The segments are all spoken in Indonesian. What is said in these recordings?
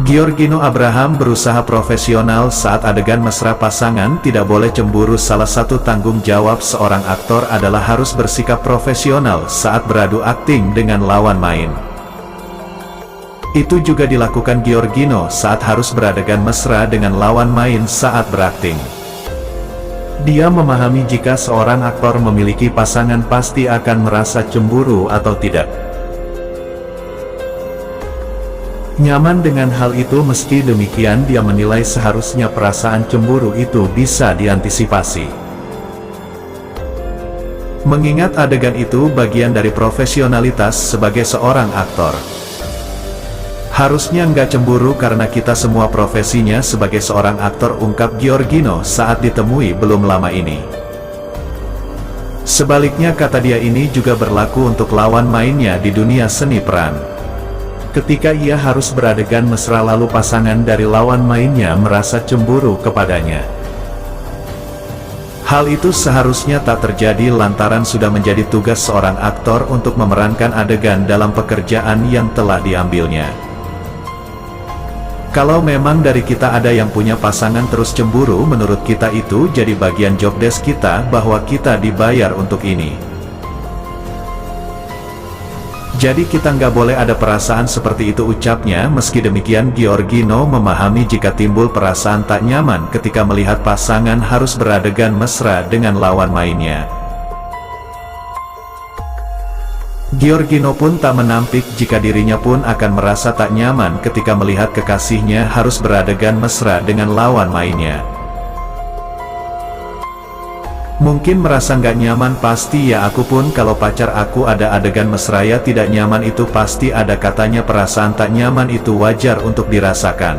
Giorgino Abraham berusaha profesional saat adegan mesra pasangan tidak boleh cemburu. Salah satu tanggung jawab seorang aktor adalah harus bersikap profesional saat beradu akting dengan lawan main. Itu juga dilakukan Giorgino saat harus beradegan mesra dengan lawan main saat berakting. Dia memahami jika seorang aktor memiliki pasangan pasti akan merasa cemburu atau tidak. Nyaman dengan hal itu, meski demikian dia menilai seharusnya perasaan cemburu itu bisa diantisipasi. Mengingat adegan itu bagian dari profesionalitas sebagai seorang aktor. Harusnya nggak cemburu karena kita semua profesinya sebagai seorang aktor, ungkap Giorgino saat ditemui belum lama ini. Sebaliknya, kata dia, ini juga berlaku untuk lawan mainnya di dunia seni peran. Ketika ia harus beradegan mesra lalu pasangan dari lawan mainnya merasa cemburu kepadanya. Hal itu seharusnya tak terjadi lantaran sudah menjadi tugas seorang aktor untuk memerankan adegan dalam pekerjaan yang telah diambilnya. Kalau memang dari kita ada yang punya pasangan terus cemburu, menurut kita itu jadi bagian job desk kita bahwa kita dibayar untuk ini. Jadi kita nggak boleh ada perasaan seperti itu, ucapnya. Meski demikian, Giorgino memahami jika timbul perasaan tak nyaman ketika melihat pasangan harus beradegan mesra dengan lawan mainnya. Giorgino pun tak menampik jika dirinya pun akan merasa tak nyaman ketika melihat kekasihnya harus beradegan mesra dengan lawan mainnya. Mungkin merasa nggak nyaman, pasti ya, aku pun kalau pacar aku ada adegan mesra ya tidak nyaman, itu pasti ada, katanya. Perasaan tak nyaman itu wajar untuk dirasakan.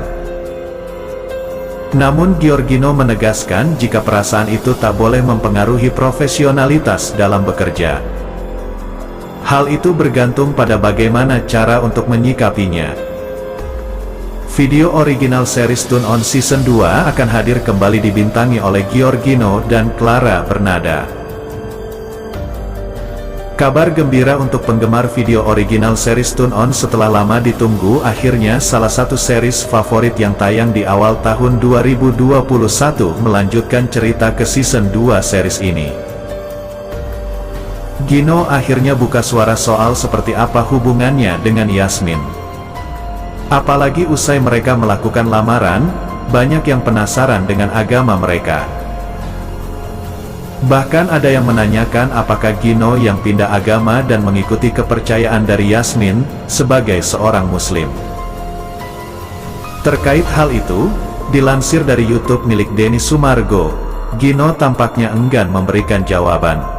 Namun Giorgino menegaskan jika perasaan itu tak boleh mempengaruhi profesionalitas dalam bekerja. Hal itu bergantung pada bagaimana cara untuk menyikapinya. Video original series Tune On Season 2 akan hadir kembali dibintangi oleh Giorgino dan Clara Bernada. Kabar gembira untuk penggemar video original series Tune On. Setelah lama ditunggu, akhirnya salah satu series favorit yang tayang di awal tahun 2021 melanjutkan cerita ke season 2 series ini. Gino akhirnya buka suara soal seperti apa hubungannya dengan Yasmin. Apalagi usai mereka melakukan lamaran, banyak yang penasaran dengan agama mereka. Bahkan ada yang menanyakan apakah Gino yang pindah agama dan mengikuti kepercayaan dari Yasmin sebagai seorang muslim. Terkait hal itu, dilansir dari YouTube milik Denny Sumargo, Gino tampaknya enggan memberikan jawaban.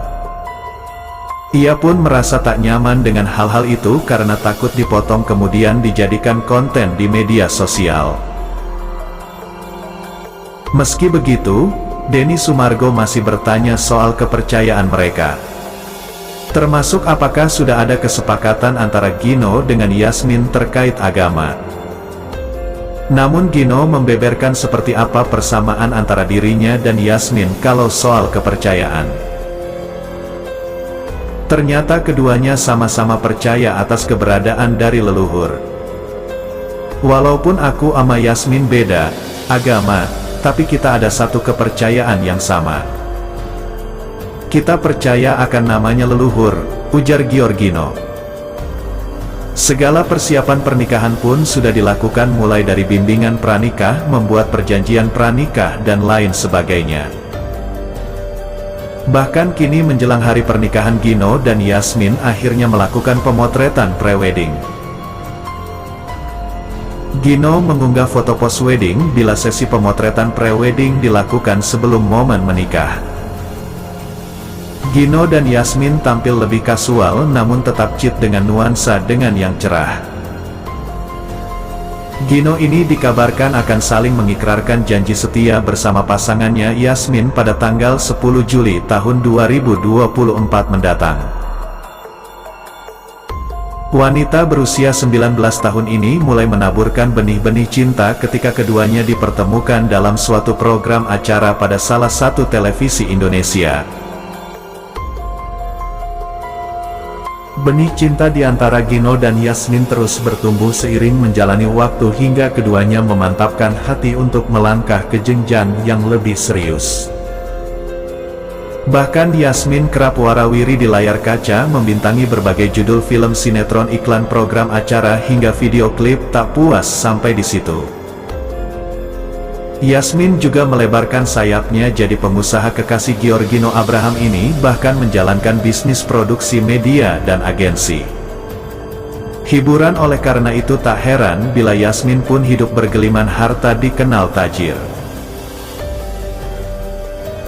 Ia pun merasa tak nyaman dengan hal-hal itu karena takut dipotong kemudian dijadikan konten di media sosial. Meski begitu, Denny Sumargo masih bertanya soal kepercayaan mereka. Termasuk apakah sudah ada kesepakatan antara Gino dengan Yasmin terkait agama. Namun Gino membeberkan seperti apa persamaan antara dirinya dan Yasmin kalau soal kepercayaan. Ternyata keduanya sama-sama percaya atas keberadaan dari leluhur. Walaupun aku sama Yasmin beda agama, tapi kita ada satu kepercayaan yang sama. Kita percaya akan namanya leluhur, ujar Giorgino. Segala persiapan pernikahan pun sudah dilakukan, mulai dari bimbingan pranikah, membuat perjanjian pranikah, dan lain sebagainya. Bahkan kini menjelang hari pernikahan, Gino dan Yasmin akhirnya melakukan pemotretan pre-wedding. Gino mengunggah foto post-wedding bila sesi pemotretan pre-wedding dilakukan sebelum momen menikah. Gino dan Yasmin tampil lebih kasual namun tetap chic dengan nuansa dengan yang cerah. Gino ini dikabarkan akan saling mengikrarkan janji setia bersama pasangannya Yasmin pada tanggal 10 Juli tahun 2024 mendatang. Wanita berusia 19 tahun ini mulai menaburkan benih-benih cinta ketika keduanya dipertemukan dalam suatu program acara pada salah satu televisi Indonesia. Benih cinta di antara Gino dan Yasmin terus bertumbuh seiring menjalani waktu hingga keduanya memantapkan hati untuk melangkah ke jenjang yang lebih serius. Bahkan Yasmin kerap warawiri di layar kaca membintangi berbagai judul film, sinetron, iklan, program acara, hingga video klip. Tak puas sampai di situ, Yasmin juga melebarkan sayapnya jadi pengusaha. Kekasih Giorgino Abraham ini bahkan menjalankan bisnis produksi media dan agensi hiburan. Oleh karena itu tak heran bila Yasmin pun hidup bergeliman harta, dikenal tajir.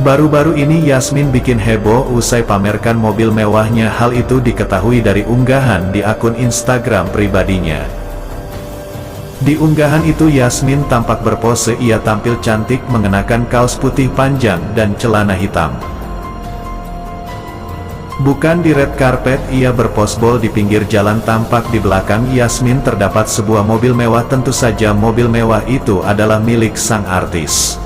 Baru-baru ini Yasmin bikin heboh usai pamerkan mobil mewahnya. Hal itu diketahui dari unggahan di akun Instagram pribadinya. Di unggahan itu Yasmin tampak berpose, ia tampil cantik mengenakan kaos putih panjang dan celana hitam. Bukan di red carpet, ia berposbol di pinggir jalan. Tampak di belakang Yasmin terdapat sebuah mobil mewah. Tentu saja mobil mewah itu adalah milik sang artis.